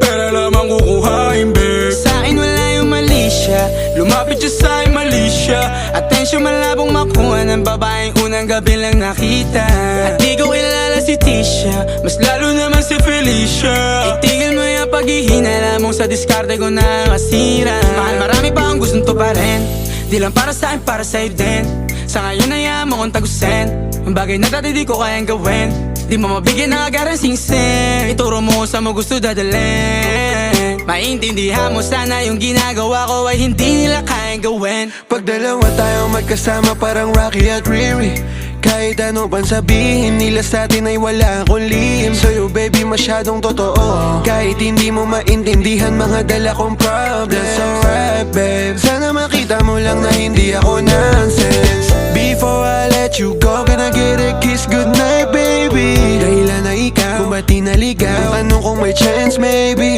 Pera lamang kukuhain, babe. Sa'kin wala yung mali siya, lumapit siya sa'kin mali siya. Atensyon malabong makuha ng babaeng unang gabi lang nakita. At di ko kilala si Tisha, mas lalo naman si Felicia. Itigil mo yung paghihinala mong sa diskarte ko na masira. Mahal, marami pa ang gustong to pa rin, di lang para sa'kin, para sa'yo din. Sa ngayon ayaw mo kong tagusin ang bagay na dati di ko kayang gawin. Di mo mabigyan ng agarang singsing, ituro mo sa mo gusto dadalhin. Maintindihan mo sana yung ginagawa ko ay hindi nila kayang gawin. Pag dalawa tayong magkasama parang Rocky at Riri, kahit ano pang sabihin nila sa atin ay wala akong lihim. Sa'yo baby masyadong totoo, kahit hindi mo maintindihan mga dala kong problems. That's alright babe, sana makita mo lang na hindi ako nonsense. Before I let you go, can I get a kiss goodnight baby? Dahilan na ikaw, kung ba't di naligaw, tanong kung may chance maybe.